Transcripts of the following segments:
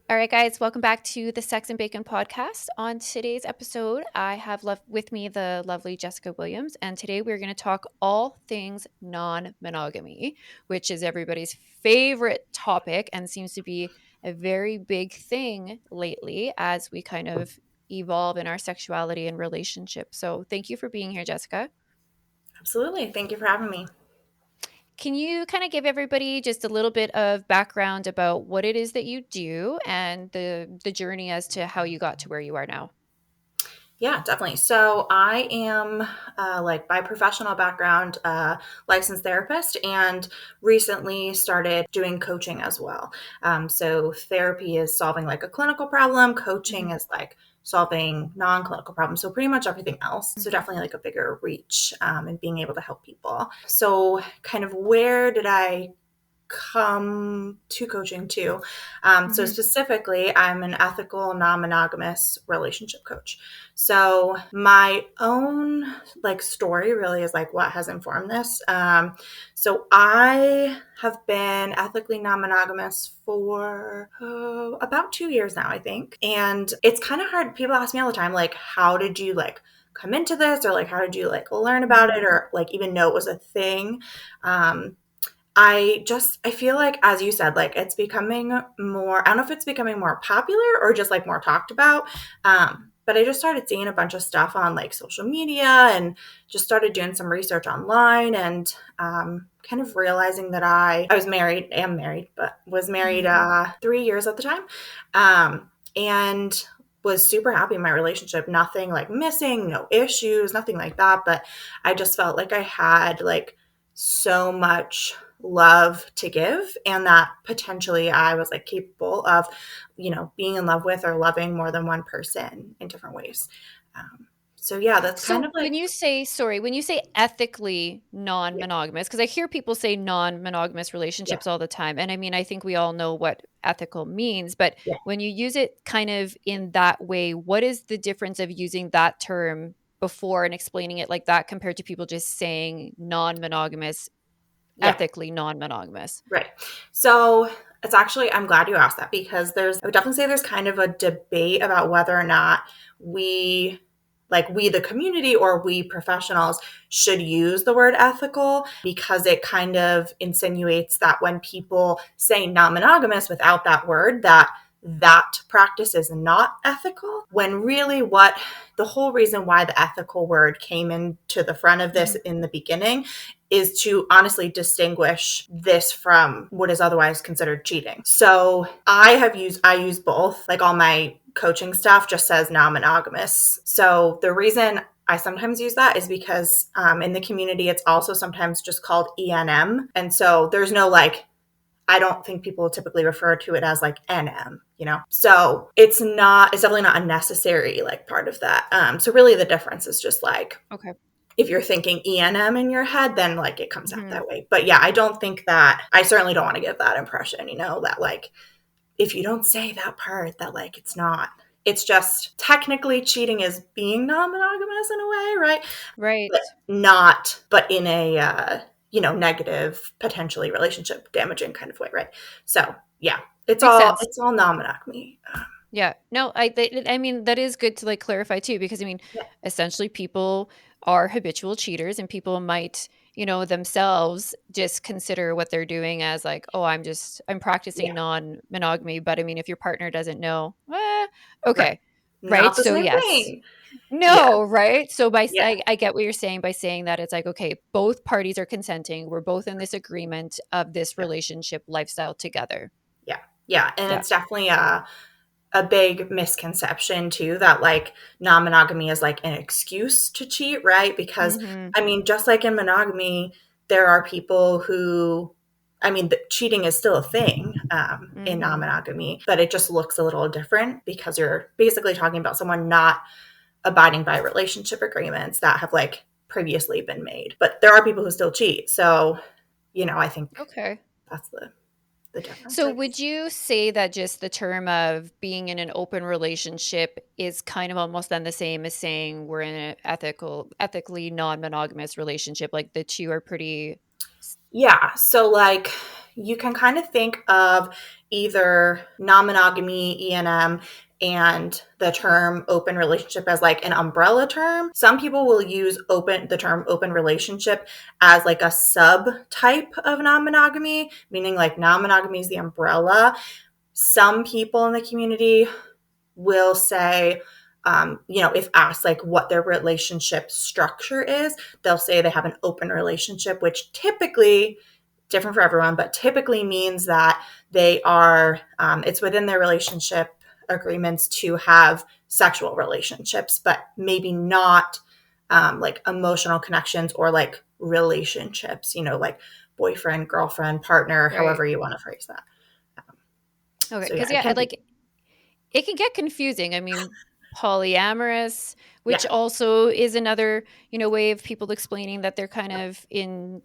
All right, guys, welcome back to the Sex and Bacon podcast. On today's episode, I have with me the lovely Jessica Williams, and today we're going to talk all things non-monogamy, which is everybody's favorite topic and seems to be a very big thing lately as we kind of evolve in our sexuality and relationship. So, thank you for being here, Jessica. Absolutely. Thank you for having me. Can you kind of give everybody just a little bit of background about what it is that you do and the journey as to how you got to where you are now? Yeah, definitely. So I am, by professional background, licensed therapist, and recently started doing coaching as well. So therapy is solving like a clinical problem. Coaching Mhm. is like solving non-clinical problems. So pretty much everything else. So Okay. definitely like a bigger reach and being able to help people. So kind of where did I come to coaching too. So Mhm. specifically, I'm an ethical, non-monogamous relationship coach. So my own like story really is like what has informed this. So I have been ethically non-monogamous for about 2 years now, I think. And it's kind of hard. People ask me all the time, like, how did you like come into this, or like how did you like learn about Mhm. it, or like even know it was a thing? Um, I feel like, as you said, like it's becoming more, I don't know if it's becoming more popular or just like more talked about. But I just started seeing a bunch of stuff on like social media and just started doing some research online and kind of realizing that I was married, am married, but was married Mhm. 3 years at the time. And was super happy in my relationship. Nothing like missing, no issues, nothing like that. But I just felt like I had like so much love to give, and that potentially I was like capable of, being in love with or loving more than one person in different ways. Um, so yeah, that's kind So of like, when you say ethically yeah, non-monogamous, because I hear people say non-monogamous yeah, relationships all the time, and I mean, I think we all know what ethical means, but yeah. when you use it kind of in that way, what is the difference of using that term before and explaining it like that compared to people just saying non-monogamous, Yeah. ethically non-monogamous? Right. So it's actually, I'm glad you asked that because I would definitely say there's kind of a debate about whether or not we, we the community or we professionals, should use the word ethical, because it kind of insinuates that when people say non-monogamous without that word, that practice is not ethical, when really what the whole reason why the ethical word came into the front of this Mhm. in the beginning is to honestly distinguish this from what is otherwise considered cheating. So I use both. Like all my coaching stuff just says non-monogamous. So the reason I sometimes use that is because in the community it's also sometimes just called ENM, and so there's no like, I don't think people typically refer to it as like NM, So it's definitely not a necessary like part of that. So really the difference is just like, Okay. if you're thinking ENM in your head, then like it comes out Mhm. that way. But yeah, I certainly don't want to give that impression, that like, if you don't say that part, that like it's not, it's just technically cheating is being non monogamous in a way, right? Right. But not, but in a, negative, potentially relationship damaging kind of way, right? So yeah, Makes sense. it's all non monogamy. Yeah. No, I mean, that is good to like clarify too, because I mean, Yeah, essentially people are habitual cheaters and people might, themselves just consider what they're doing as like, oh, I'm practicing yeah, non-monogamy. But I mean, if your partner doesn't know, right. okay. Right. Not the So same yes. thing. Yeah, No, right? So yeah, I get what you're saying by saying that it's like, okay, both parties are consenting. We're both in this agreement of this yeah, relationship lifestyle together. yeah, yeah. And Yeah. it's definitely a big misconception too, that like non-monogamy is like an excuse to cheat, right? Because Mm-hmm. I mean, just like in monogamy, there are people who, I mean, cheating is still a thing in Mm-hmm. non-monogamy, but it just looks a little different because you're basically talking about someone not abiding by relationship agreements that have like previously been made. But there are people who still cheat. So, I think Okay. that's the difference, So I would guess. you say that just the term of being in an open relationship is kind of almost then the same as saying we're in an ethically non-monogamous relationship? Like the two are pretty Yeah. So, like, you can kind of think of either non-monogamy, E&M, and the term open relationship as like an umbrella term. Some people will use the term open relationship as like a subtype of non-monogamy, meaning like non-monogamy is the umbrella. Some people in the community will say, if asked like what their relationship structure is, they'll say they have an open relationship, which typically, different for everyone, but typically means that they are, it's within their relationship agreements to have sexual relationships, but maybe not like emotional connections or like relationships, like boyfriend, girlfriend, partner, Right. however you want to phrase that. Okay. So yeah, Because it yeah, can be, like it can get confusing. I mean, polyamorous, which yeah, also is another, way of people explaining that they're kind of in,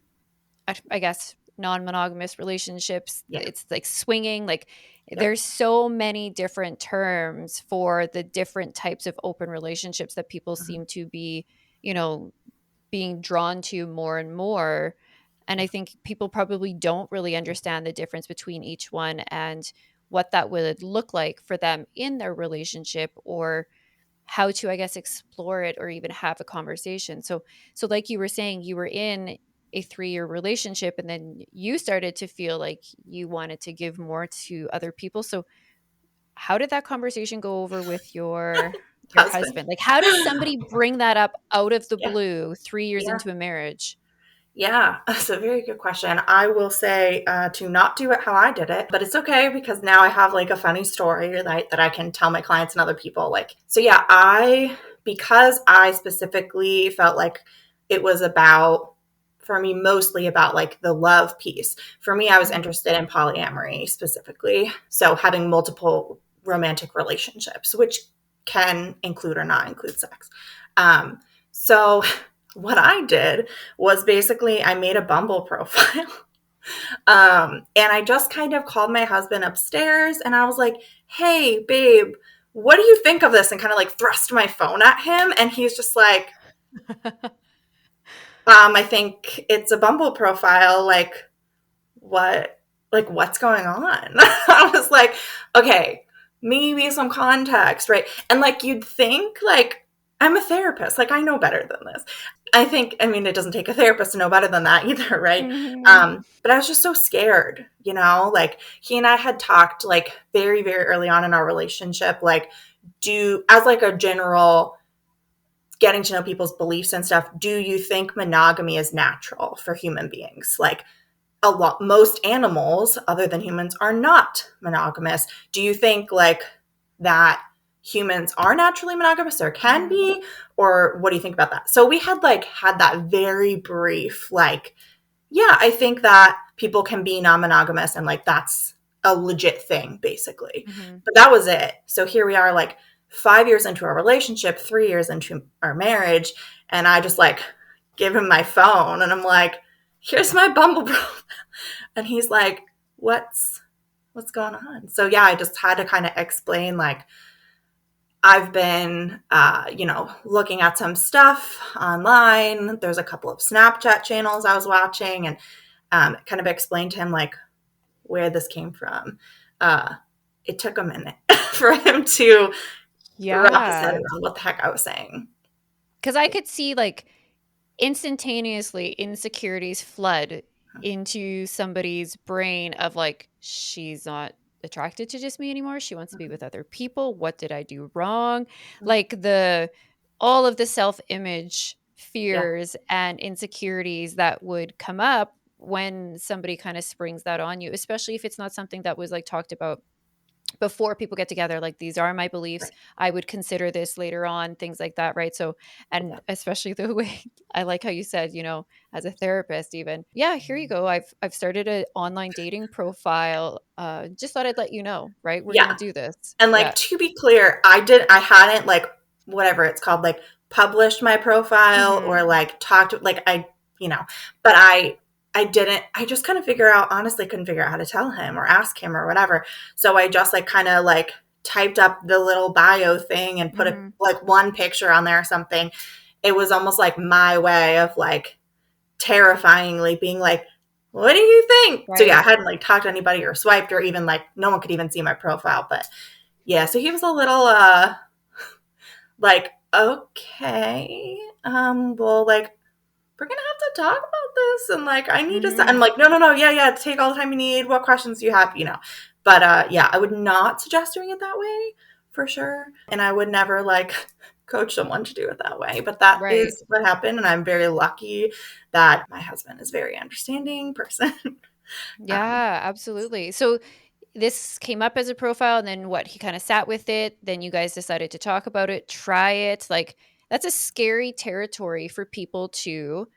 I guess, non-monogamous relationships. yeah, It's like swinging. Like yep, there's so many different terms for the different types of open relationships that people mhm, seem to be, you know, being drawn to more and more. And I think people probably don't really understand the difference between each one and what that would look like for them in their relationship, or how to, I guess, explore it or even have a conversation. So like you were saying, you were in a 3-year relationship and then you started to feel like you wanted to give more to other people. So how did that conversation go over with your husband. husband? Like how does somebody bring that up out of the Yeah, blue 3 years yeah, into a marriage? yeah. That's a very good question. I will say to not do it how I did it, but it's okay because now I have like a funny story that I can tell my clients and other people. Like, so yeah, because I specifically felt like it was about, for me, mostly about like the love piece. For me, I was Mhm. interested in polyamory specifically. So having multiple romantic relationships, which can include or not include sex. Um, so what I did was basically I made a Bumble profile. And I just kind of called my husband upstairs and I was like, hey, babe, what do you think of this? And kind of like thrust my phone at him. And he's just I think it's a Bumble profile. What, what's going on? I was like, okay, maybe some context, right? And like, you'd think like, I'm a therapist, like I know better than this. I mean, it doesn't take a therapist to know better than that either, right? Mhm. But I was just so scared, like he and I had talked like very, very early on in our relationship, like as like a general getting to know people's beliefs and stuff, do you think monogamy is natural for human beings? Like, most animals other than humans are not monogamous. Do you think like that humans are naturally monogamous or can Mhm. be, or what do you think about that? So we had that very brief yeah, I think that people can be non-monogamous and like that's a legit thing basically. Mhm. But that was it. So here we are like 5 years into our relationship, 3 years into our marriage, and I just like give him my phone and I'm like, here's my Bumble profile. And he's like, what's going on? So yeah, I just had to kind of explain like I've been looking at some stuff online. There's a couple of Snapchat channels I was watching and kind of explained to him like where this came from. Uh, it took a minute for him to wrap his head Yeah. around what the heck I was saying. Because I could see like instantaneously insecurities flood into somebody's brain of like, she's not attracted to just me anymore. She wants to be with other people. What did I do wrong? Like all of the self-image Yeah, fears and insecurities that would come up when somebody kind of springs that on you, especially if it's not something that was like talked about before people get together, like these are my beliefs, right. I would consider this later on, things like that, right? So, and Yeah, especially the way I like how you said, as a therapist, even, yeah, here you go, I've started an online dating profile, just thought I'd let you know, right? We're gonna yeah. do this. And Yeah. like to be clear, I hadn't like whatever it's called, like published my profile Hmm. or like talked like you know, but I didn't I just couldn't figure out honestly couldn't figure out how to tell him or ask him or whatever. So I just like kind of like typed up the little bio thing and put a Hmm. like one picture on there or something. It was almost like my way of like terrifyingly being like, what do you think? So yeah, I Right. hadn't like talked to anybody or swiped, or even like no one could even see my profile. But yeah, so he was a little like, okay, well, like, we're gonna have to talk about this, and like, I need to. I'm Mhm. like, no, no, no, yeah, yeah, take all the time you need. What questions do you have? But yeah, I would not suggest doing it that way for sure, and I would never like coach someone to do it that way. But that Right. is what happened, and I'm very lucky that my husband is a very understanding person. um, Yeah, absolutely. So this came up as a profile and then what, he kinda sat with it, then you guys decided to talk about it, try it, like, that's a scary territory for people to,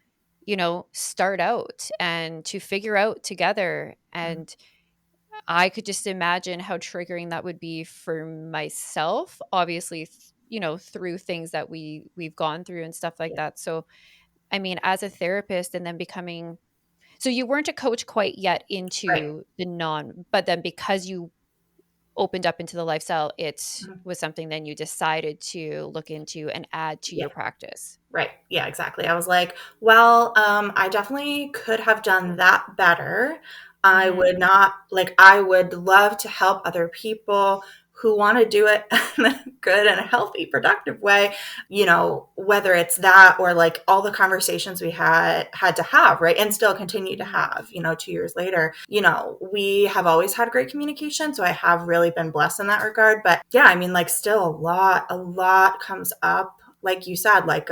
start out and to figure out together, and I could just imagine how triggering that would be for myself, obviously, through things that we've gone through and stuff like yeah, that. So, I mean, as a therapist and then becoming so you weren't a coach quite yet right. into the but then because you opened up into the lifestyle, it Mhm. was something then you decided to look into and add to Yeah. your practice. Right. Yeah, exactly. I was like, well, I definitely could have done that better. I Mhm. would not like, I would love to help other people who want to do it in a good and healthy, productive way, whether it's that or like all the conversations we had to have, right? And still continue to Mhm. have, 2 years later. We have always had great communication. So I have really been blessed in that regard. But yeah, I mean, like still a lot comes up, like you said, like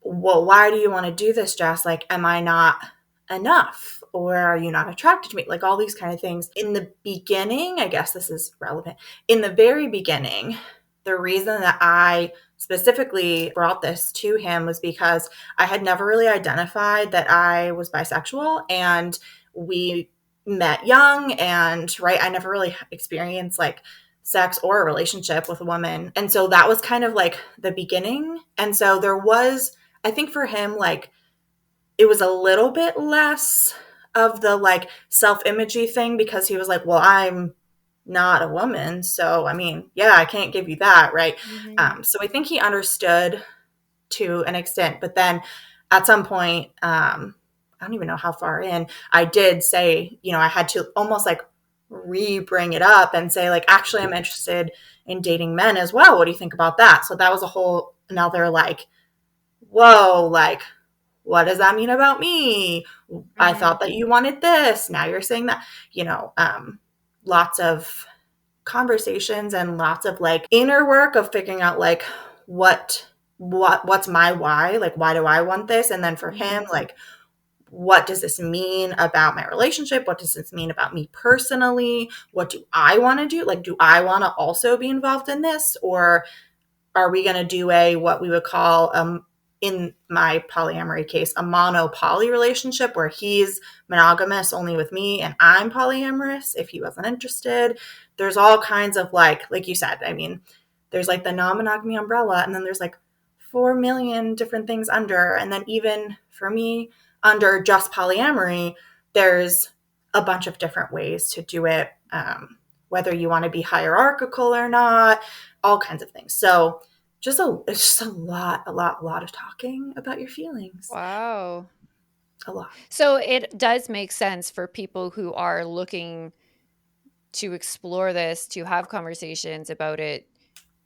well, why do you want to do this, Jess? Like, am I not enough? Or are you not attracted to me? Like, all these kind of things. In the beginning, I guess this is relevant. In the very beginning, the reason that I specifically brought this to him was because I had never really identified that I was bisexual. And we met young, and right, I never really experienced like sex or a relationship with a woman. And so that was kind of like the beginning. And so there was, I think for him, like it was a little bit less of the like self-imagey thing, because he was like, well, I'm not a woman. So, I mean, yeah, I can't give you that. Right. Mhm. So I think he understood to an extent, but then at some point, I don't even know how far in, I did say, I had to almost like re-bring it up and say like, actually, I'm interested in dating men as well. What do you think about that? So that was a whole another like, whoa, like, what does that mean about me? I Mhm. thought that you wanted this. Now you're saying that, lots of conversations and lots of like inner work of figuring out like what's my why, like why do I want this, and then for him, Mhm. like what does this mean about my relationship, what does this mean about me personally, what do I want to do, like do I want to also be involved in this, or are we going to do a what we would call in my polyamory case a mono poly relationship where he's monogamous only with me and I'm polyamorous if he wasn't interested. There's all kinds of like you said, I mean, there's like the non-monogamy umbrella, and then there's like 4 million different things under, and then even for me under just polyamory, there's a bunch of different ways to do it, whether you want to be hierarchical or not, all kinds of things. So it's just a lot of talking about your feelings. Wow. A lot. So it does make sense for people who are looking to explore this, to have conversations about it,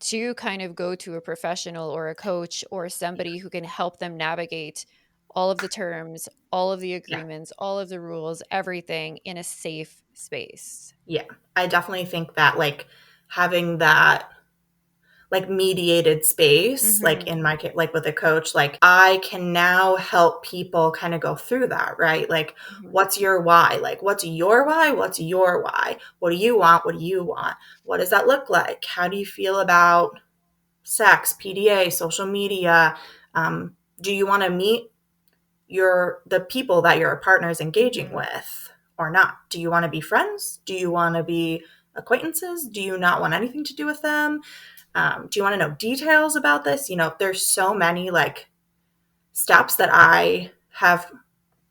to kind of go to a professional or a coach or Yeah. somebody who can help them navigate all of the terms, all of the Yeah. agreements, all of the rules, everything in a safe space. Yeah. I definitely think that like having that like mediated space, like Mhm. in my case, like with a coach, like I can now help people kind of go through that, right? Like, Mhm. what's your why? Like, what's your why? What's your why? What do you want? What do you want? What does that look like? How do you feel about sex, PDA, social media? Do you want to meet the people that your partner is engaging Mhm. with or not? Do you want to be friends? Do you want to be acquaintances? Do you not want anything to do with them? Do you want to know details about this? There's so many like steps that I have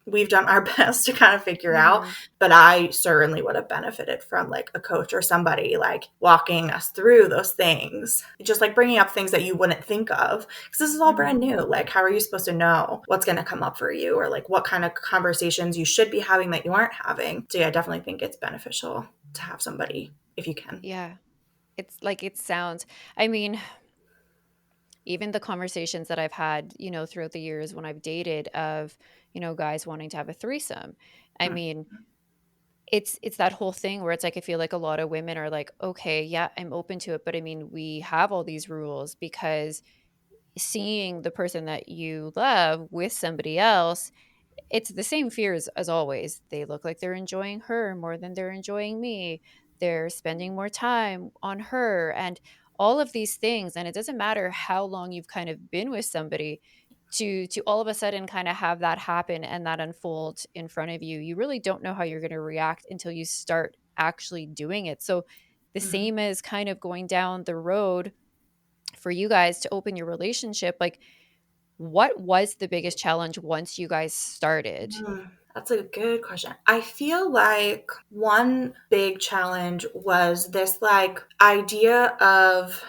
we've done our best to kind of figure out, Mhm. but I certainly would have benefited from like a coach or somebody like walking us through those things, just like bringing up things that you wouldn't think of, because this is all brand Mhm. new. Like, how are you supposed to know what's going to come up for you, or like what kind of conversations you should be having that you aren't having? So yeah, I definitely think it's beneficial to have somebody if you can. Yeah. It's like it sounds I mean, even the conversations that I've had, throughout the years when I've dated of, guys wanting to have a threesome. I Mm, mean, it's that whole thing where it's like I feel like a lot of women are like, "Okay, yeah, I'm open to it, but I mean, we have all these rules because seeing the person that you love with somebody else, it's the same fears as always. They look like they're enjoying her more than they're enjoying me. They're spending more time on her and all of these things. And it doesn't matter how long you've kind of been with somebody to all of a sudden kind of have that happen and that unfold in front of you. You really don't know how you're going to react until you start actually doing it. So the mhm. same as kind of going down the road for you guys to open your relationship, like what was the biggest challenge once you guys started? That's a good question. I feel like one big challenge was this like idea of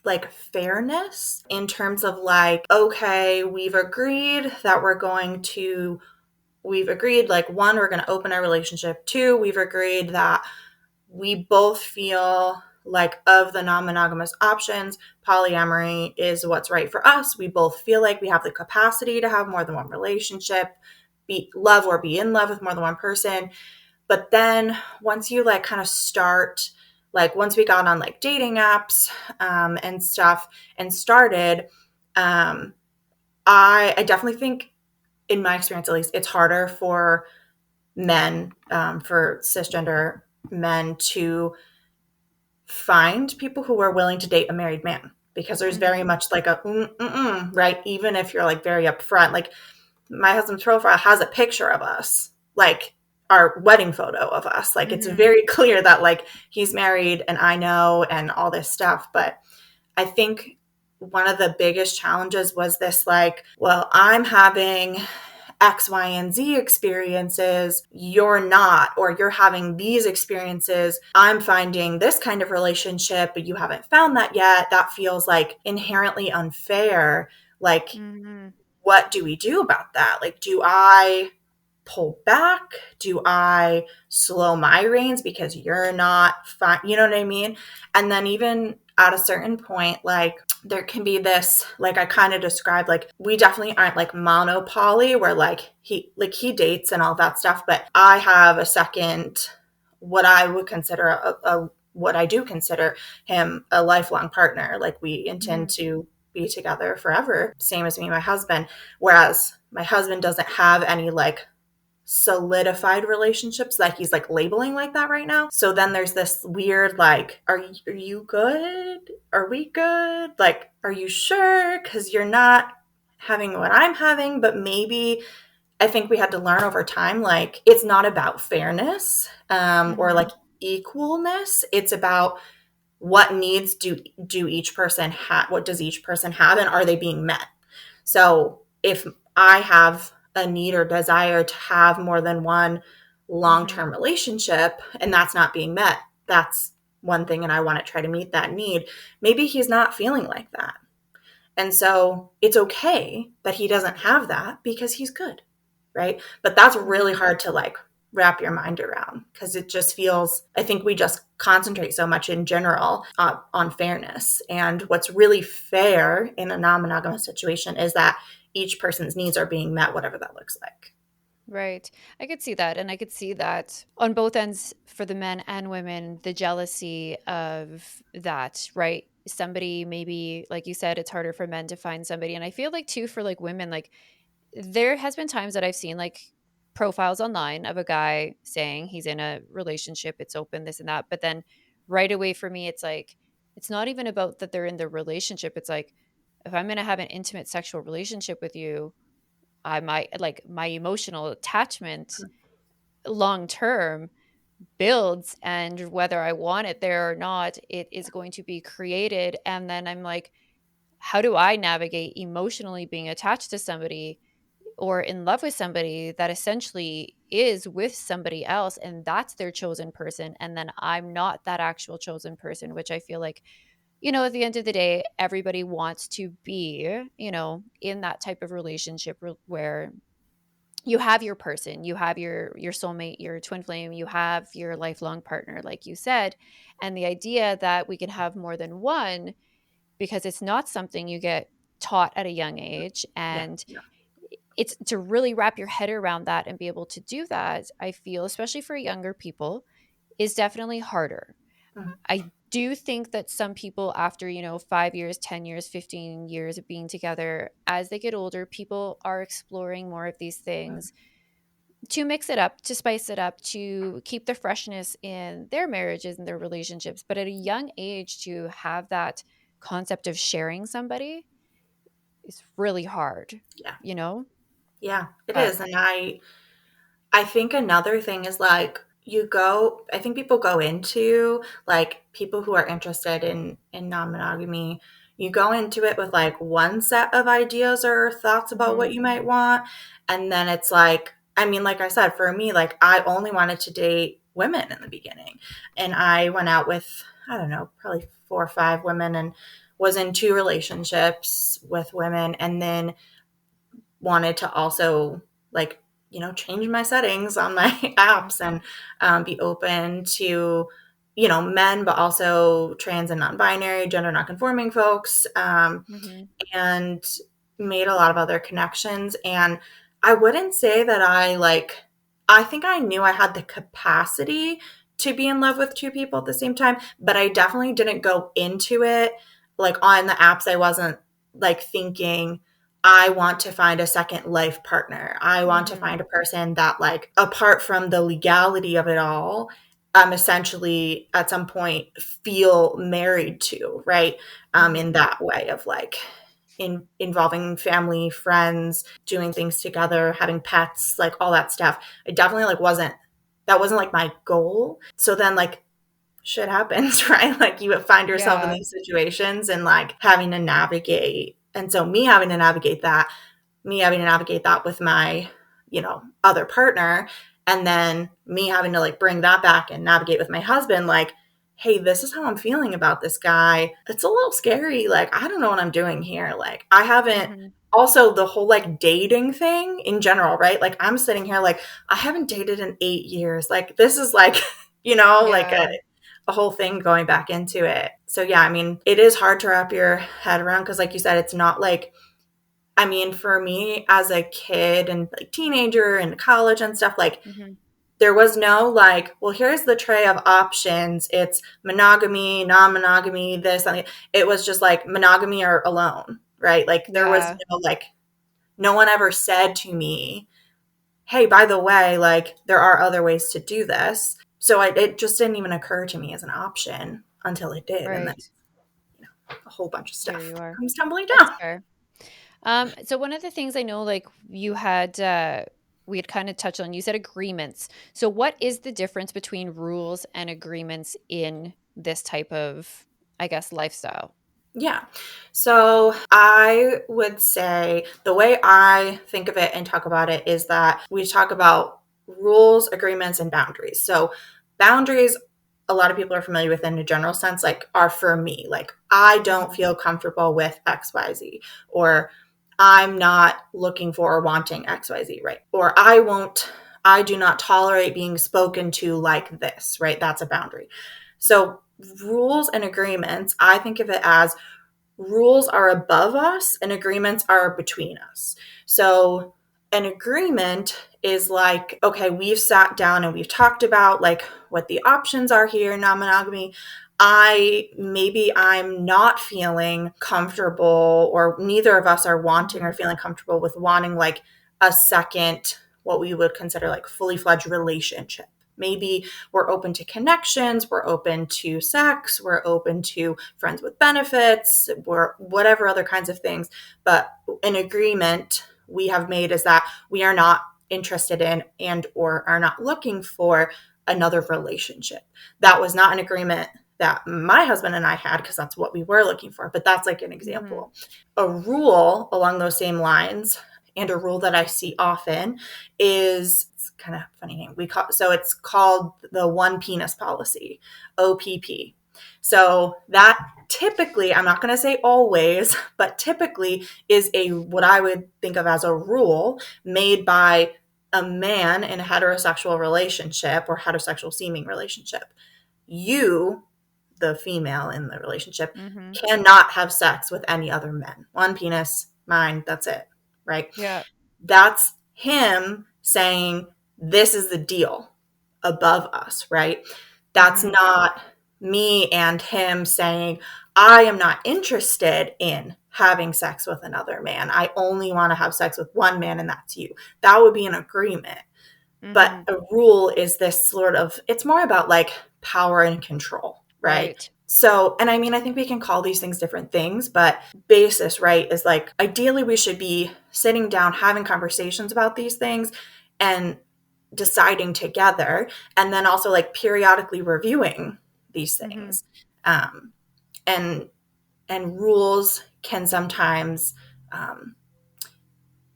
like fairness in terms of like, okay, we've agreed like one, we're going to open our relationship. Two, we've agreed that we both feel like of the non-monogamous options, polyamory is what's right for us. We both feel like we have the capacity to have more than one relationship, be in love with more than one person. But then once you like kind of start, like once we got on like dating apps and stuff and started, um, I definitely think, in my experience at least, it's harder for men, for cisgender men to find people who are willing to date a married man, because there's very Mhm. much like a right, even if you're like very upfront. Like my husband's profile has a picture of us, like our wedding photo of us, like it's Mhm. very clear that like he's married and I know and all this stuff. But I think one of the biggest challenges was this like, well, I'm having X, Y, and Z experiences, you're not, or you're having these experiences. I'm finding this kind of relationship, but you haven't found that yet. That feels like inherently unfair. Like, Mhm. what do we do about that? Like, do I pull back? Do I slow my reins because you're not fine? You know what I mean? And then even at a certain point, like there can be this, like I kind of described, like we definitely aren't like monopoly where like he dates and all that stuff, but I have a second, what I would consider what I do consider him a lifelong partner. Like we intend Mhm. to be together forever, same as me and my husband. Whereas my husband doesn't have any like solidified relationships that he's like labeling like that right now. So then there's this weird like, are you good? Are we good? Like, are you sure? Because you're not having what I'm having, but maybe. I think we had to learn over time, like it's not about fairness or like Mhm. equalness. It's about what needs do each person have, what does each person have, and are they being met? So if I have a need or desire to have more than one Mhm. long-term relationship and that's not being met, that's one thing, and I want to try to meet that need. Maybe he's not feeling like that, and so it's okay that he doesn't have that because he's good, right? But that's really Mhm. hard to like wrap your mind around, because it just feels, I think we just concentrate so much in general on fairness. And what's really fair in a non monogamous situation is that each person's needs are being met, whatever that looks like. Right. I could see that. And I could see that on both ends for the men and women, the jealousy of that, right? Somebody maybe, like you said, it's harder for men to find somebody. And I feel like too for like women, like there has been times that I've seen like profiles online of a guy saying he's in a relationship, it's open, this and that. But then right away for me, it's like, it's not even about that they're in the relationship. It's like, if I'm going to have an intimate sexual relationship with you, I might like my emotional attachment long term builds, and whether I want it there or not, it is going to be created. And then I'm like, how do I navigate emotionally being attached to somebody or in love with somebody that essentially is with somebody else and that's their chosen person, and then I'm not that actual chosen person, which I feel like, at the end of the day, everybody wants to be, in that type of relationship where you have your person, you have your soulmate, your twin flame, you have your lifelong partner, like you said. And the idea that we can have more than one, because it's not something you get taught at a young age. Yeah. And Yeah. it's to really wrap your head around that and be able to do that, I feel, especially for younger people, is definitely harder. Mhm. I do think that some people after, 5 years, 10 years, 15 years of being together, as they get older, people are exploring more of these Mhm. things to mix it up, to spice it up, to keep the freshness in their marriages and their relationships. But at a young age, to have that concept of sharing somebody is really hard, Yeah. you know? Yeah, it But is. And I think another thing is like I think people go into like people who are interested in non-monogamy, you go into it with like one set of ideas or thoughts about what Mhm. you might want. And then it's like, I mean, like I said, for me, like I only wanted to date women in the beginning. And I went out with, I don't know, probably 4 or 5 women and was in 2 relationships with women. And then wanted to also like change my settings on my Mhm. apps and be open to men but also trans and non-binary gender non-conforming folks, Mhm. and made a lot of other connections. And I wouldn't say that I think I knew I had the capacity to be in love with 2 people at the same time, but I definitely didn't go into it like on the apps. I wasn't like thinking I want to find a second life partner. I want to Mhm. find a person that like apart from the legality of it all, I'm essentially at some point feel married to, right? In Mhm. that way of like involving family, friends, doing things together, having pets, like all that stuff. I definitely like wasn't that wasn't like my goal. So then like shit happens, right? Like you find yourself in Yeah. these situations and like having to navigate. And so me having to navigate that with my, other partner, and then me having to like bring that back and navigate with my husband, like, hey, this is how I'm feeling about this guy. It's a little scary. Like, I don't know what I'm doing here. Like, I haven't Mhm. also the whole like dating thing in general, right? Like, I'm sitting here like, I haven't dated in 8 years. Like, this is like, like Yeah. a whole thing going back into it. So, yeah, I mean, it is hard to wrap your head around because, like you said, it's not like, I mean, for me as a kid and like teenager and college and stuff, like Mhm. there was no like, well, here's the tray of options. It's monogamy, non-monogamy, this, and it was just like monogamy or alone, right? Like there was Yeah. no one ever said to me, hey, by the way, like there are other ways to do this. So it just didn't even occur to me as an option until it did. And then Right. a whole bunch of There stuff you are. comes tumbling That's down. fair. So one of the things I know, like we had kind of touched on, you said agreements. So what is the difference between rules and agreements in this type of, I guess, lifestyle? Yeah. So I would say the way I think of it and talk about it is that we talk about rules, agreements, and boundaries. So boundaries, a lot of people are familiar with in a general sense, like are for me. Like I don't Mhm. feel comfortable with XYZ, or I'm not looking for or wanting XYZ, right? Or I do not tolerate being spoken to like this, right? That's a boundary. So rules and agreements, I think of it as rules are above us and agreements are between us. So an agreement is like, okay, we've sat down and we've talked about like what the options are here in non-monogamy. I'm not feeling comfortable, or neither of us are wanting or Mhm. feeling comfortable with wanting like a second, what we would consider like fully fledged relationship. Maybe we're open to connections, we're open to sex, we're open to friends with benefits, we're whatever other kinds of things. But an agreement we have made is that we are not interested in and or are not looking for another relationship. That was not an agreement that my husband and I had because that's what we were looking for. But that's like an Mhm. example. A rule along those same lines and a rule that I see often is, it's kind of funny name. So it's called the one penis policy, OPP. So that typically, I'm not going to say always, but typically is what I would think of as a rule made by a man in a heterosexual relationship or heterosexual seeming relationship. You, the female in the relationship, Mm-hmm. cannot have sex with any other men. One penis, mine, that's it, right? Yeah. That's him saying, this is the deal above us, right? That's Mm-hmm. not me and him saying, I am not interested in having sex with another man. I only want to have sex with one man, and that's you. That would be an agreement. But Mm-hmm. a rule is this sort of, it's more about like power and control, right? Right. So, and I mean, I think we can call these things different things, but basis, right, is like ideally we should be sitting down, having conversations about these things and deciding together, and then also like periodically reviewing these Mm-hmm. things. Um, and rules can sometimes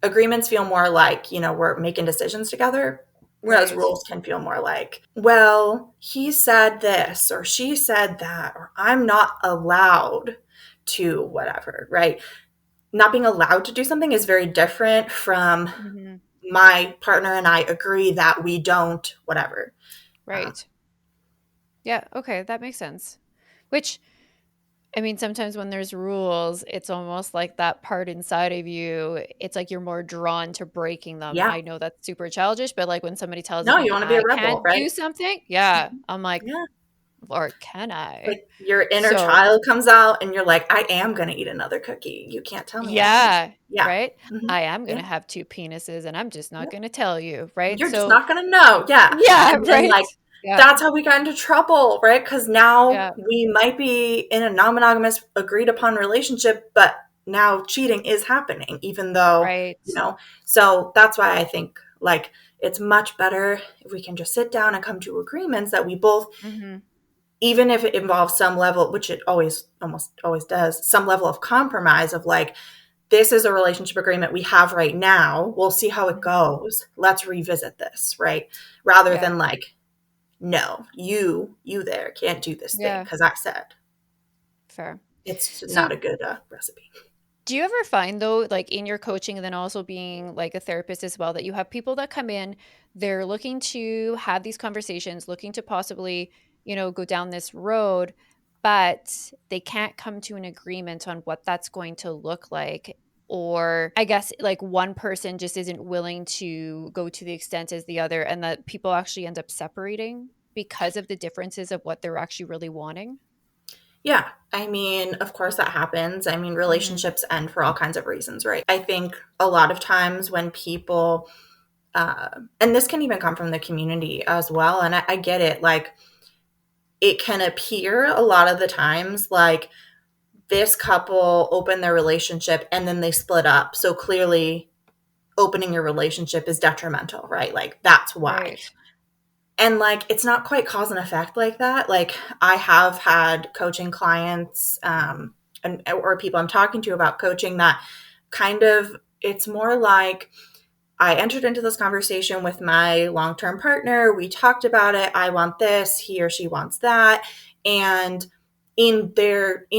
agreements feel more like, we're making decisions together, whereas Right. rules can feel more like, well, he said this or she said that, or I'm not allowed to whatever, right? Not being allowed to do something is very different from Mm-hmm. my partner and I agree that we don't whatever. Um, Right. Yeah. Okay. That makes sense. Which, I mean, sometimes when there's rules, it's almost like that part inside of you, it's like you're more drawn to breaking them. yeah. I know that's super childish, but like when somebody tells No, you me want to be a I rebel, can't right? do something, yeah, I'm like, Yeah. or can I? Like your inner So, child comes out and you're like, I am going to eat another cookie. You can't tell me I can't. yeah, Yeah. right? Hmm. I am going Yeah. to have two penises and I'm just not Yeah. going to tell you, right? You're just So, not going to know. Yeah. yeah, And then, right? like, Yeah, that's how we got into trouble, right? Because now yeah, we might be in a non monogamous, agreed upon relationship, but now cheating is happening, even though, right. so that's why I think, like, it's much better if we can just sit down and come to agreements that we both, Hmm. even if it involves some level, which it almost always does, some level of compromise of like, this is a relationship agreement we have right now. We'll see how it Hmm. goes. Let's revisit this, right? Rather Yeah, than like, no, you there can't do this thing yeah, because I said fair. it's not So, a good recipe. do you ever find though, like in your coaching and then also being like a therapist as well, that you have people that come in, they're looking to have these conversations, looking to possibly, go down this road, but they can't come to an agreement on what that's going to look like. Or I guess like one person just isn't willing to go to the extent as the other, and that people actually end up separating because of the differences of what they're actually really wanting. Yeah. I mean, of course that happens. I mean, Hmm. relationships end for all kinds of reasons, right? I think a lot of times when people, and this can even come from the community as well, and I get it, like, it can appear a lot of the times like this couple opened their relationship and then they split up. So clearly, opening your relationship is detrimental, right? Like, that's why. Right. And like, it's not quite cause and effect like that. Like, I have had coaching clients, or people I'm talking to about coaching that kind of, it's more like, I entered into this conversation with my long term partner. We talked about it. I want this. He or she wants that. And in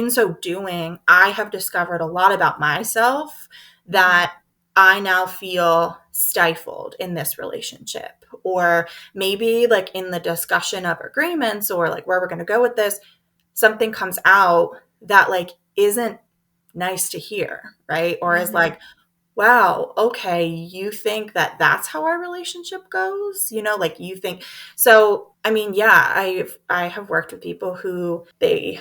so doing, I have discovered a lot about myself Hmm. that I now feel stifled in this relationship. Or maybe like in the discussion of agreements or like where we're going to go with this, something comes out that like isn't nice to hear, right? Or is Hmm. like, wow, okay, you think that that's how our relationship goes? Like you think. So, I mean, yeah, I have worked with people who they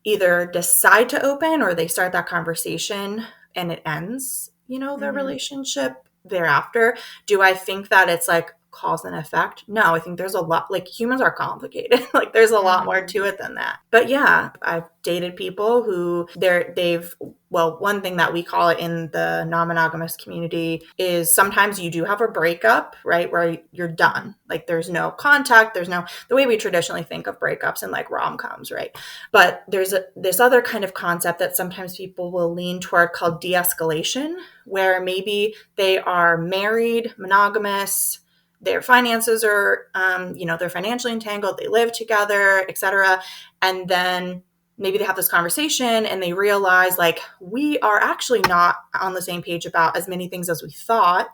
either decide to open or they start that conversation and it ends, their Hmm. relationship thereafter. Do I think that it's like cause and effect. No, I think there's a lot, like humans are complicated. Like there's a lot more Mhm. to it than that. But yeah, I've dated people who they've well, one thing that we call it in the non-monogamous community is sometimes you do have a breakup, right? Where you're Mhm. done. Like there's no contact, there's no the way we traditionally think of breakups in like rom-coms, right? But there's this other kind of concept that sometimes people will lean toward called de-escalation, where maybe they are married, monogamous, their finances are, they're financially entangled, they live together, etc. And then maybe they have this conversation and they realize like we are actually not on the same page about as many things as we thought.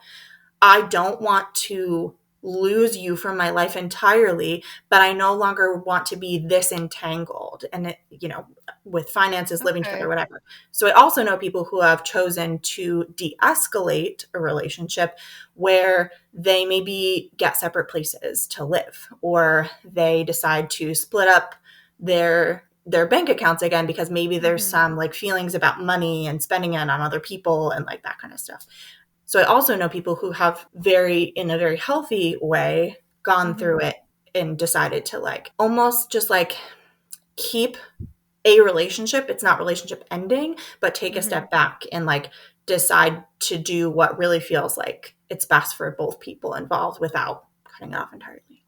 I don't want to lose you from my life entirely, but I no longer want to be this entangled and with finances, living together, Okay. whatever. So I also know people who have chosen to de-escalate a relationship where they maybe get separate places to live, or they decide to split up their bank accounts again because maybe there's Mhm. some like feelings about money and spending it on other people and like that kind of stuff. So I also know people who have in a very healthy way, gone through Mhm. it and decided to like almost just like keep a relationship. It's not relationship ending, but take a Mhm. step back and like decide to do what really feels like it's best for both people involved without cutting it off entirely.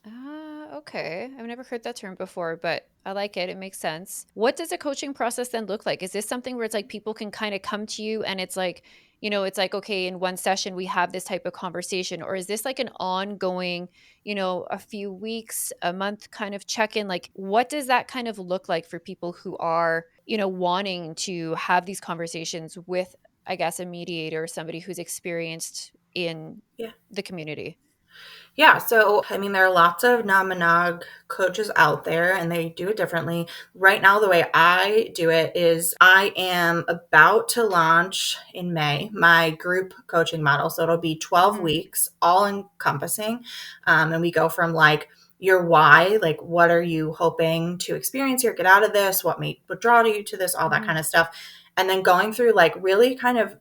Ah, okay. I've never heard that term before, but I like it. It makes sense. What does a coaching process then look like? Is this something where it's like people can kind of come to you and it's like, it's like, okay, in one session we have this type of conversation, or is this like an ongoing, a few weeks, a month kind of check in? Like, what does that kind of look like for people who are, wanting to have these conversations with, I guess, a mediator, somebody who's experienced in Yeah. the community? Yeah, so I mean, there are lots of non-monog coaches out there and they do it differently. Right now, the way I do it is I am about to launch in May my group coaching model. So it'll be 12 Hmm. weeks, all encompassing. And we go from like your why, like what are you hoping to experience here, get out of this, what draw you to this, all that Hmm. kind of stuff. And then going through like really kind of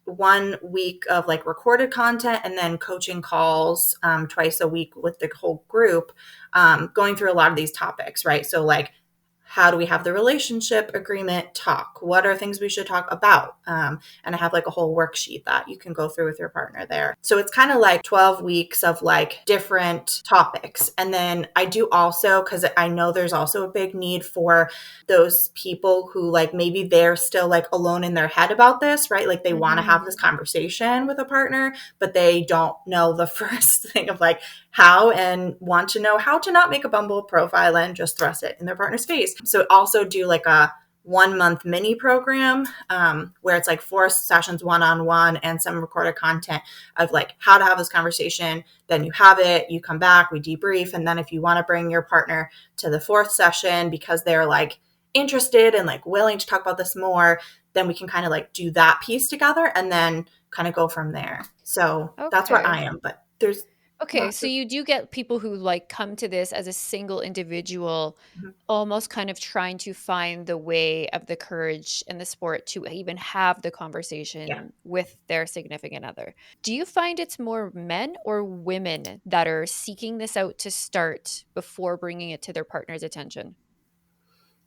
1 week of like recorded content and then coaching calls twice a week with the whole group, going through a lot of these topics, right? So, like, how do we have the relationship agreement talk? What are things we should talk about? And I have like a whole worksheet that you can go through with your partner there. So it's kind of like 12 weeks of like different topics. And then I do also, because I know there's also a big need for those people who like maybe they're still like alone in their head about this, right? Like they want to have Hmm. this conversation with a partner, but they don't know the first thing of like how, and want to know how to not make a Bumble profile and just thrust it in their partner's face. So also do like a 1 month mini program where it's like 4 sessions one-on-one and some recorded content of like how to have this conversation. Then you have it, you come back, we debrief. And then if you want to bring your partner to the fourth session because they're like interested and like willing to talk about this more, then we can kind of like do that piece together and then kind of go from there. So that's where Okay. I am, but there's Okay, lots so of. you do get people who like come to this as a single individual, Mhm. almost kind of trying to find the way of the courage and the sport to even have the Yeah. conversation with their significant other. Do you find it's more men or women that are seeking this out to start before bringing it to their partner's attention?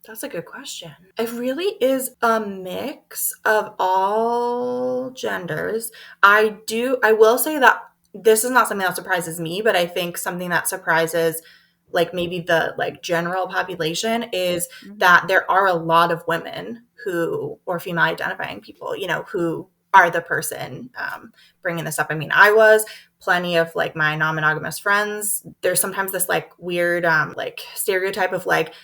That's a good question. It really is a mix of all genders. I will say that this is not something that surprises me, but I think something that surprises like maybe the like general population is Mhm. that there are a lot of women who, or female identifying people, who are the person bringing this up. I mean, I was plenty of like my non-monogamous friends. There's sometimes this like weird like stereotype of like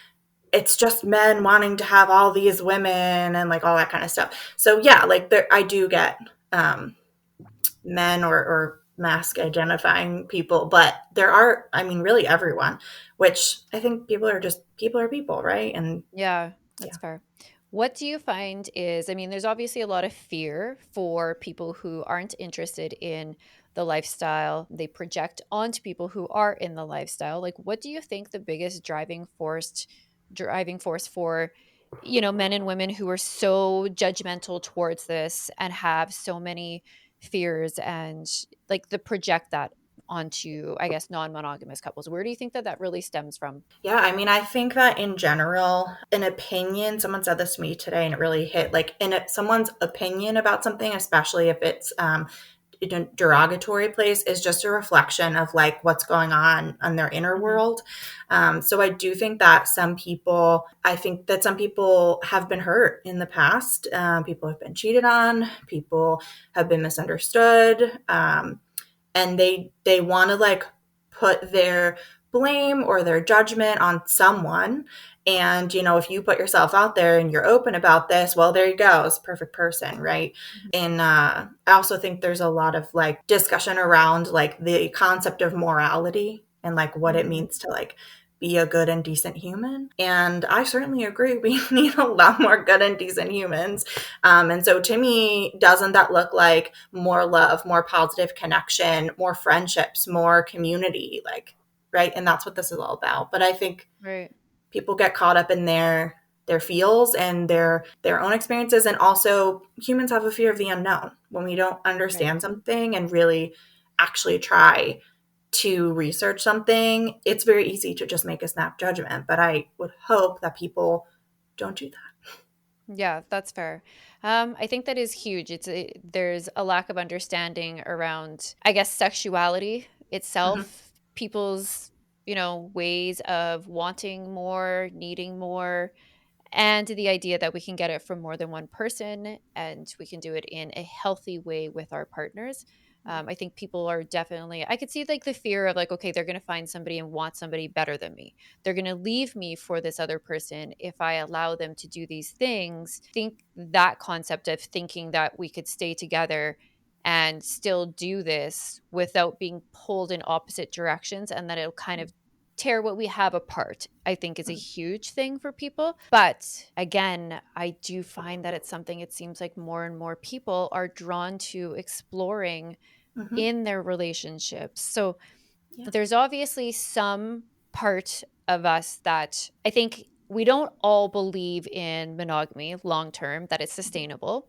it's just men wanting to have all these women and like all that kind of stuff. So yeah, like there I do get um men or mask identifying people, but there are, I mean, really everyone, which I think people are people, right? And Yeah, yeah. that's fair. What do you find is, I mean, there's obviously a lot of fear for people who aren't interested in the lifestyle. They project onto people who are in the lifestyle. Like, what do you think the biggest driving force for, men and women who are so judgmental towards this and have so many fears and like the project that onto, I guess, non-monogamous couples? Where do you think that that really stems from? Yeah, I mean, I think that in general, an opinion, someone said this to me today and it really hit, like someone's opinion about something, especially if it's in a derogatory place, is just a reflection of like what's going on their inner Hmm. world. So I do think that I think that some people have been hurt in the past. People have been cheated on, people have been misunderstood. And they want to like put their blame or their judgment on someone. And if you put yourself out there and you're open about this, well, there you go, it's a perfect person, right? And I also think there's a lot of like discussion around like the concept of morality and like what it Hmm. means to like be a good and decent human. And I certainly agree we need a lot more good and decent humans. And so to me, doesn't that look like more love, more positive connection, more friendships, more community, like, right? And that's what this is all about. But I think Right. people get caught up in their feels and their own experiences, and also humans have a fear of the unknown. When we don't Right. understand something and really actually try to research something, it's very easy to just make a snap judgment. But I would hope that people don't do that. Yeah, that's fair. I think that is huge. There's a lack of understanding around, I guess, sexuality Hmm. itself, people's, ways of wanting more, needing more, and the idea that we can get it from more than one person and we can do it in a healthy way with our partners. I think people are definitely, I could see like the fear of like, okay, they're going to find somebody and want somebody better than me. They're going to leave me for this other person if I allow them to do these things. Think that concept of thinking that we could stay together and still do this without being pulled in opposite directions, and that it'll kind of tear what we have apart, I think is a huge thing for people. But again, I do find that it's something it seems like more and more people are drawn to exploring Hmm. in their relationships. So Yeah. there's obviously some part of us that I think we don't all believe in monogamy long term, that it's sustainable.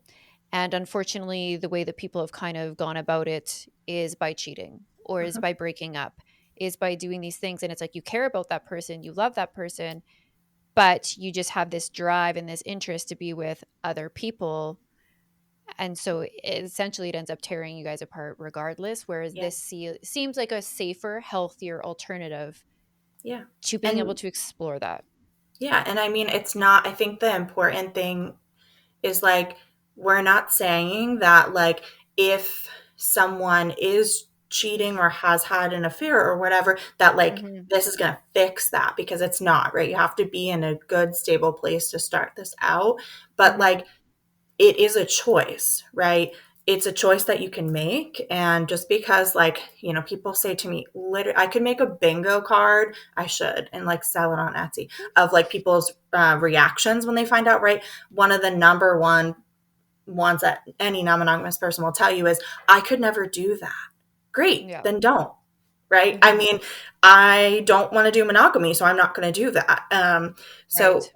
And unfortunately, the way that people have kind of gone about it is by cheating or is Hmm. by breaking up, is by doing these things. And it's like you care about that person, you love that person, but you just have this drive and this interest to be with other people. And so essentially it ends up tearing you guys apart regardless. Whereas Yeah. seems like a safer, healthier alternative Yeah. to being able And to explore that. yeah, and I mean, it's not, I think the important thing is like, we're not saying that, like, if someone is cheating or has had an affair or whatever, that like Hmm. this is going to fix that, because it's not, right? You have to be in a good, stable place to start this out. But Hmm. like, it is a choice, right? It's a choice that you can make. And just because, like, people say to me, literally, I could make a bingo card, I should, and like sell it on Etsy, of like people's reactions when they find out, right? One of the number one ones that any non monogamous person will tell you is, I could never do that. Great, Yeah. then don't. Right. I Hmm. mean, I don't want to do monogamy, so I'm not going to do that. So Right.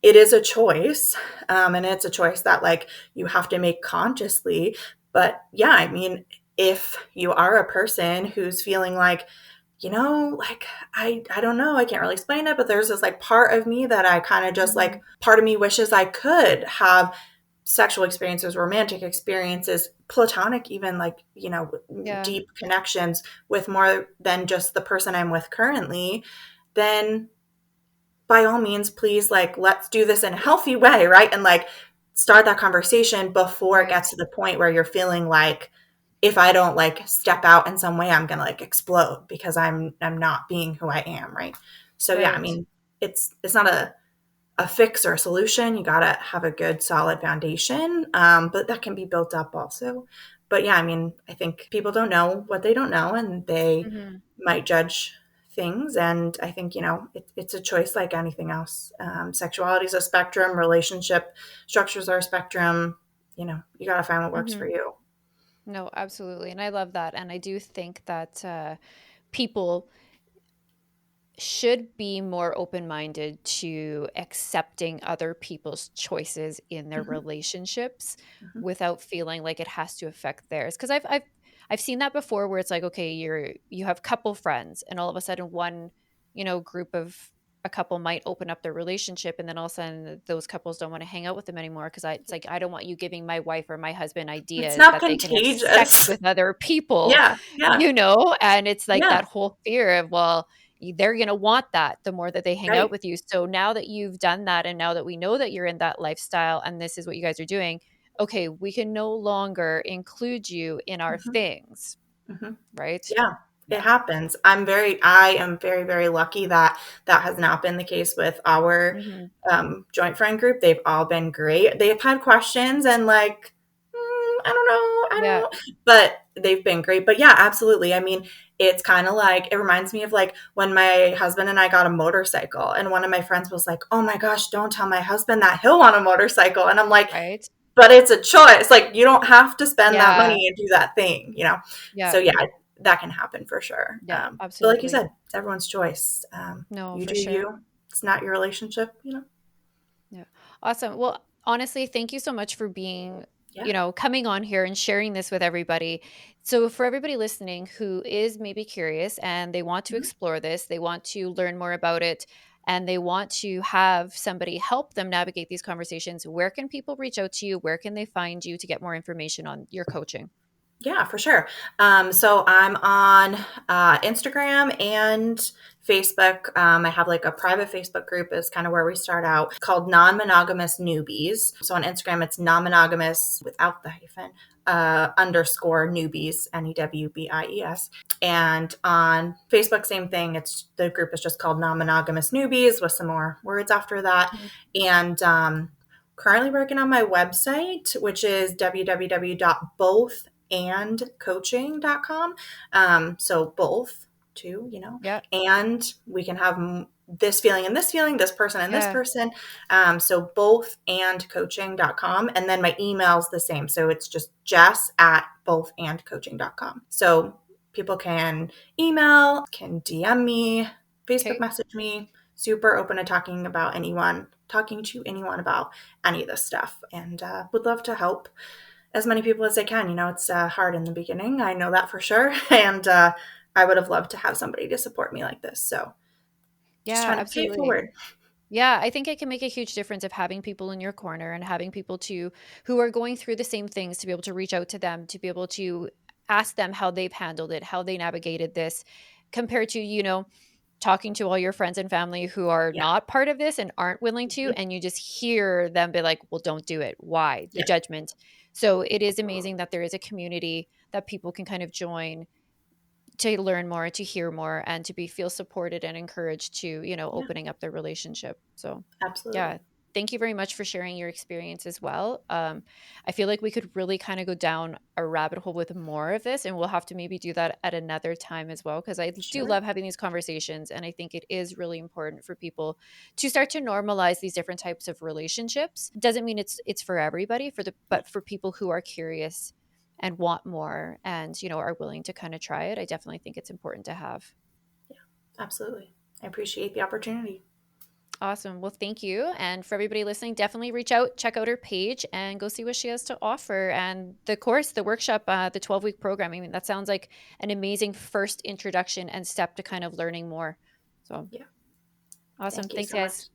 it is a choice, and it's a choice that like you have to make consciously. But yeah, I mean, if you are a person who's feeling like, like, I don't know, I can't really explain it, but there's this like part of me that I kind of just Hmm. like, part of me wishes I could have sexual experiences, romantic experiences, platonic, even, like, Yeah. deep connections with more than just the person I'm with currently, then by all means, please, like, let's do this in a healthy way, right? And like start that conversation before it Right. gets to the point where you're feeling like, if I don't like step out in some way, I'm gonna like explode because I'm not being who I am, right? So yeah, I Right. mean, it's not a fix or a solution. You gotta have a good solid foundation, but that can be built up also. But yeah, I mean, I think people don't know what they don't know, and they Hmm. might judge things. And I think, it's a choice like anything else. Sexuality is a spectrum, relationship structures are a spectrum. You gotta find what works for Hmm. you. No, absolutely. And I love that. And I do think that people should be more open minded to accepting other people's choices in their Hmm. relationships Hmm. without feeling like it has to affect theirs. Because I've seen that before where it's like, okay, you have couple friends and all of a sudden one, group of a couple might open up their relationship and then all of a sudden those couples don't want to hang out with them anymore because it's like I don't want you giving my wife or my husband It's ideas not that they can have sex contagious. with other people, Yeah, yeah, and it's like yeah, that whole fear of, well, they're going to want that the more that they hang out right. with you. So now that you've done that and now that we know that you're in that lifestyle and this is what you guys are doing, okay, we can no longer include you in our Mhm, things, mhm. right? Yeah, it Yeah. happens. I am very, very lucky that that has not been the case with our Hmm. joint friend group. They've all been great. They've had questions and like, I don't know, I Yeah. don't, but they've been great. But yeah, absolutely. I mean, it's kind of like, it reminds me of like when my husband and I got a motorcycle, and one of my friends was like, oh my gosh, don't tell my husband that he'll want a motorcycle. And I'm like, Right. but it's a choice. Like, you don't have to spend that Yeah. money and do that thing, you know? Yeah. So, yeah, that can happen for sure. Yeah. But like you Absolutely. said, it's everyone's choice. No, You for do sure. you. It's not your relationship, you know? Yeah. Awesome. Well, honestly, thank you so much for being, Yeah. coming on here and sharing this with everybody. So, for everybody listening who is maybe curious and they want to Mhm. explore this, they want to learn more about it, and they want to have somebody help them navigate these conversations, where can people reach out to you? Where can they find you to get more information on your coaching? Yeah, for sure. So I'm on Instagram and Facebook. I have like a private Facebook group is kind of where we start out called Non-Monogamous Newbies. So on Instagram, it's non-monogamous without the hyphen underscore newbies, NEWBIES. And on Facebook, same thing. It's the group is just called Non-Monogamous Newbies with some more words after that. Mhm. And currently working on my website, which is www.both.andcoaching.com. So both too, you know, Yeah. and we can have this feeling and this feeling, this person and this Yeah. person. So both.andcoaching.com. And then my email's the same. So it's just Jess at both.andcoaching.com. So people can email, can DM me, Facebook Okay. message me. Super open to talking to anyone about any of this stuff, and would love to help as many people as I can. You know, it's hard in the beginning. I know that for sure. And I would have loved to have somebody to support me like this. So just Yeah, trying to pay it absolutely. forward. Yeah, I think it can make a huge difference of having people in your corner and having people who are going through the same things to be able to reach out to them, to be able to ask them how they've handled it, how they navigated this, compared to, talking to all your friends and family who are Yeah. not part of this and aren't willing to, Mhm. and you just hear them be like, well, don't do it. Why? The Yeah. judgment. So it is amazing that there is a community that people can kind of join to learn more, to hear more, and to be feel supported and encouraged to, Yeah. opening up their relationship. So, yeah, Absolutely. thank you very much for sharing your experience as well. I feel like we could really kind of go down a rabbit hole with more of this, and we'll have to maybe do that at another time as well, because I do Sure. love having these conversations, and I think it is really important for people to start to normalize these different types of relationships. Doesn't mean it's for everybody, Yeah. but for people who are curious and want more and are willing to kind of try it, I definitely think it's important to have. Yeah. Absolutely. I appreciate the opportunity. Awesome. Well, thank you. And for everybody listening, definitely reach out, check out her page, and go see what she has to offer. And the course, the workshop, the 12-week program, I mean, that sounds like an amazing first introduction and step to kind of learning more. So Yeah. awesome. Thank you Thanks, so much. guys.